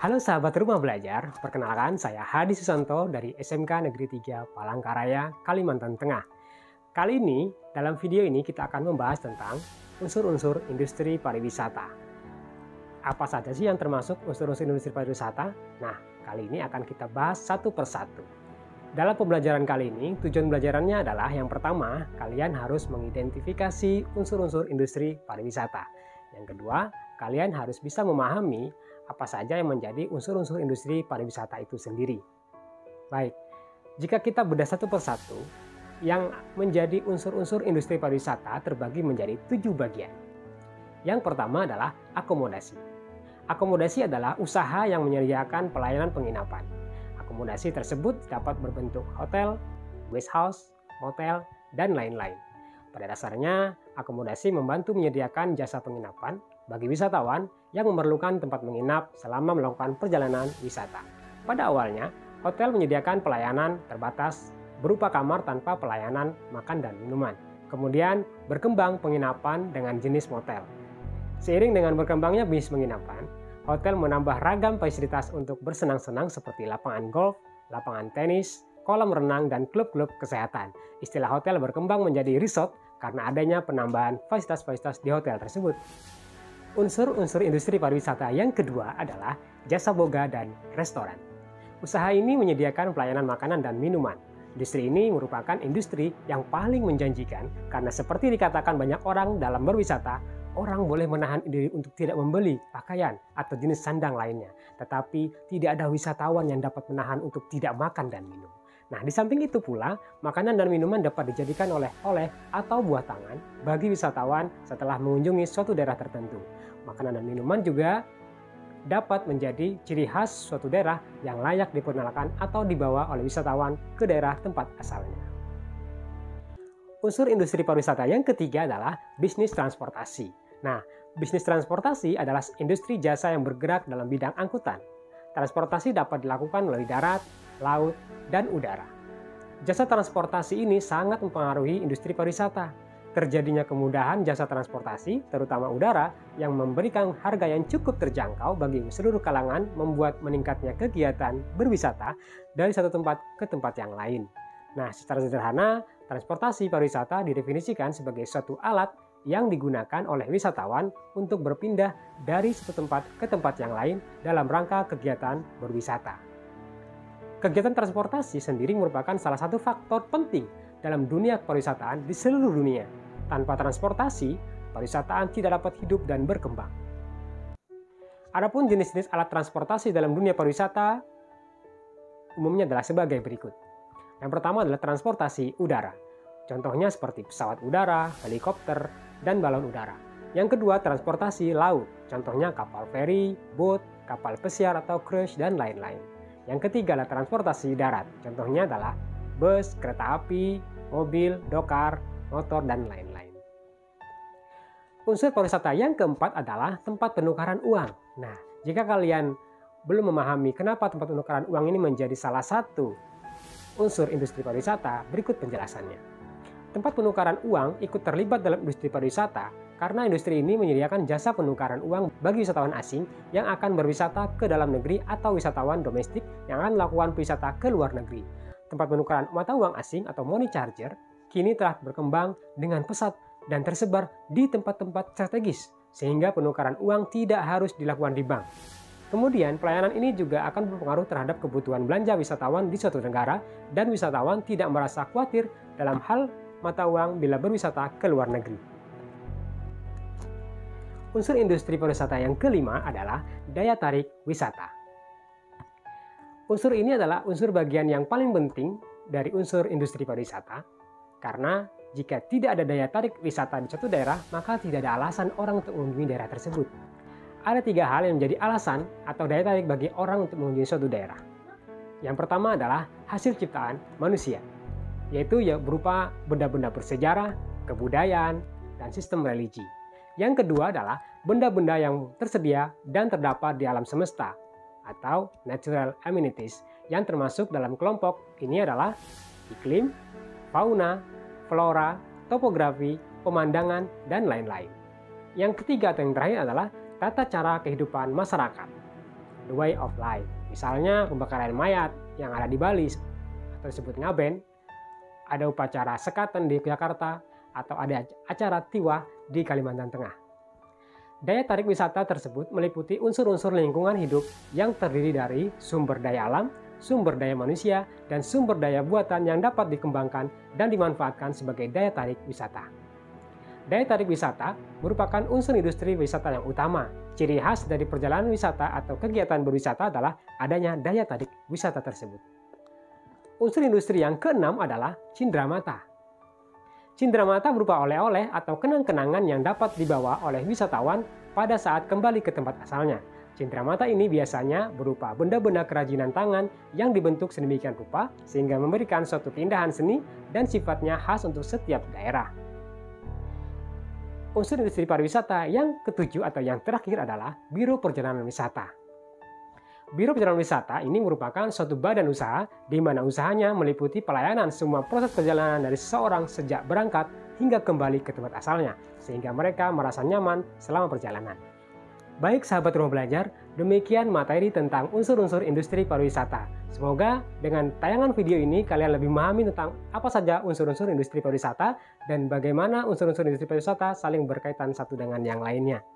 Halo sahabat rumah belajar, perkenalkan saya Hadi Susanto dari SMK Negeri 3 Palangkaraya, Kalimantan Tengah. Kali ini, dalam video ini kita akan membahas tentang unsur-unsur industri pariwisata. Apa saja sih yang termasuk unsur-unsur industri pariwisata? Nah, kali ini akan kita bahas satu persatu. Dalam pembelajaran kali ini, tujuan belajarannya adalah yang pertama, kalian harus mengidentifikasi unsur-unsur industri pariwisata. Yang kedua, kalian harus bisa memahami apa saja yang menjadi unsur-unsur industri pariwisata itu sendiri. Baik, jika kita bedah satu persatu, yang menjadi unsur-unsur industri pariwisata terbagi menjadi 7 bagian. Yang pertama adalah akomodasi. Akomodasi adalah usaha yang menyediakan pelayanan penginapan. Akomodasi tersebut dapat berbentuk hotel, guest house, motel, dan lain-lain. Pada dasarnya, akomodasi membantu menyediakan jasa penginapan bagi wisatawan yang memerlukan tempat menginap selama melakukan perjalanan wisata. Pada awalnya, hotel menyediakan pelayanan terbatas berupa kamar tanpa pelayanan makan dan minuman. Kemudian berkembang penginapan dengan jenis motel. Seiring dengan berkembangnya bisnis penginapan, hotel menambah ragam fasilitas untuk bersenang-senang seperti lapangan golf, lapangan tenis, kolam renang, dan klub-klub kesehatan. Istilah hotel berkembang menjadi resort karena adanya penambahan fasilitas-fasilitas di hotel tersebut. Unsur-unsur industri pariwisata yang kedua adalah jasa boga dan restoran. Usaha ini menyediakan pelayanan makanan dan minuman. Industri ini merupakan industri yang paling menjanjikan karena seperti dikatakan banyak orang dalam berwisata, orang boleh menahan diri untuk tidak membeli pakaian atau jenis sandang lainnya. Tetapi tidak ada wisatawan yang dapat menahan untuk tidak makan dan minum. Nah, di samping itu pula, makanan dan minuman dapat dijadikan oleh-oleh atau buah tangan bagi wisatawan setelah mengunjungi suatu daerah tertentu. Makanan dan minuman juga dapat menjadi ciri khas suatu daerah yang layak diperkenalkan atau dibawa oleh wisatawan ke daerah tempat asalnya. Unsur industri pariwisata yang ketiga adalah bisnis transportasi. Nah, bisnis transportasi adalah industri jasa yang bergerak dalam bidang angkutan. Transportasi dapat dilakukan melalui darat, laut, dan udara. Jasa transportasi ini sangat mempengaruhi industri pariwisata. Terjadinya kemudahan jasa transportasi, terutama udara, yang memberikan harga yang cukup terjangkau bagi seluruh kalangan membuat meningkatnya kegiatan berwisata dari satu tempat ke tempat yang lain. Nah, secara sederhana, transportasi pariwisata didefinisikan sebagai suatu alat yang digunakan oleh wisatawan untuk berpindah dari satu tempat ke tempat yang lain dalam rangka kegiatan berwisata. Kegiatan transportasi sendiri merupakan salah satu faktor penting dalam dunia pariwisataan di seluruh dunia. Tanpa transportasi, pariwisataan tidak dapat hidup dan berkembang. Adapun jenis-jenis alat transportasi dalam dunia pariwisata umumnya adalah sebagai berikut. Yang pertama adalah transportasi udara. Contohnya seperti pesawat udara, helikopter, dan balon udara. Yang kedua, transportasi laut. Contohnya kapal feri, bot, kapal pesiar atau cruise, dan lain-lain. Yang ketiga adalah transportasi darat. Contohnya adalah bus, kereta api, mobil, dokar, motor, dan lain-lain. Unsur pariwisata yang keempat adalah tempat penukaran uang. Nah, jika kalian belum memahami kenapa tempat penukaran uang ini menjadi salah satu unsur industri pariwisata, berikut penjelasannya. Tempat penukaran uang ikut terlibat dalam industri pariwisata karena industri ini menyediakan jasa penukaran uang bagi wisatawan asing yang akan berwisata ke dalam negeri atau wisatawan domestik yang akan melakukan wisata ke luar negeri. Tempat penukaran mata uang asing atau money changer kini telah berkembang dengan pesat dan tersebar di tempat-tempat strategis sehingga penukaran uang tidak harus dilakukan di bank. Kemudian pelayanan ini juga akan berpengaruh terhadap kebutuhan belanja wisatawan di suatu negara dan wisatawan tidak merasa khawatir dalam hal mata uang bila berwisata ke luar negeri. Unsur industri pariwisata yang kelima adalah daya tarik wisata. Unsur ini adalah unsur bagian yang paling penting dari unsur industri pariwisata karena jika tidak ada daya tarik wisata di suatu daerah, maka tidak ada alasan orang untuk mengunjungi daerah tersebut. Ada 3 hal yang menjadi alasan atau daya tarik bagi orang untuk mengunjungi suatu daerah. Yang pertama adalah hasil ciptaan manusia, yaitu berupa benda-benda bersejarah, kebudayaan, dan sistem religi. Yang kedua adalah benda-benda yang tersedia dan terdapat di alam semesta, atau natural amenities, yang termasuk dalam kelompok ini adalah iklim, fauna, flora, topografi, pemandangan, dan lain-lain. Yang ketiga atau yang terakhir adalah tata cara kehidupan masyarakat. the way of life. Misalnya pembakaran mayat yang ada di Bali atau disebut ngaben, ada upacara sekatan di Jakarta, atau ada acara tiwah di Kalimantan Tengah. Daya tarik wisata tersebut meliputi unsur-unsur lingkungan hidup yang terdiri dari sumber daya alam, sumber daya manusia, dan sumber daya buatan yang dapat dikembangkan dan dimanfaatkan sebagai daya tarik wisata. Daya tarik wisata merupakan unsur industri wisata yang utama. Ciri khas dari perjalanan wisata atau kegiatan berwisata adalah adanya daya tarik wisata tersebut. Unsur industri yang keenam adalah cindramata. Cindramata berupa oleh-oleh atau kenang-kenangan yang dapat dibawa oleh wisatawan pada saat kembali ke tempat asalnya. Cindramata ini biasanya berupa benda-benda kerajinan tangan yang dibentuk sedemikian rupa sehingga memberikan suatu keindahan seni dan sifatnya khas untuk setiap daerah. Unsur industri pariwisata yang ketujuh atau yang terakhir adalah Biro Perjalanan Wisata. Biro Perjalanan Wisata ini merupakan suatu badan usaha di mana usahanya meliputi pelayanan semua proses perjalanan dari seseorang sejak berangkat hingga kembali ke tempat asalnya, sehingga mereka merasa nyaman selama perjalanan. Baik sahabat Rumah Belajar, demikian materi tentang unsur-unsur industri pariwisata. Semoga dengan tayangan video ini kalian lebih memahami tentang apa saja unsur-unsur industri pariwisata dan bagaimana unsur-unsur industri pariwisata saling berkaitan satu dengan yang lainnya.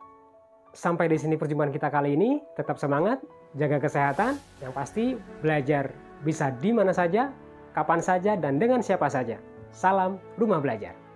Sampai di sini perjumpaan kita kali ini. Tetap semangat, jaga kesehatan, yang pasti belajar bisa di mana saja, kapan saja, dan dengan siapa saja. Salam Rumah Belajar.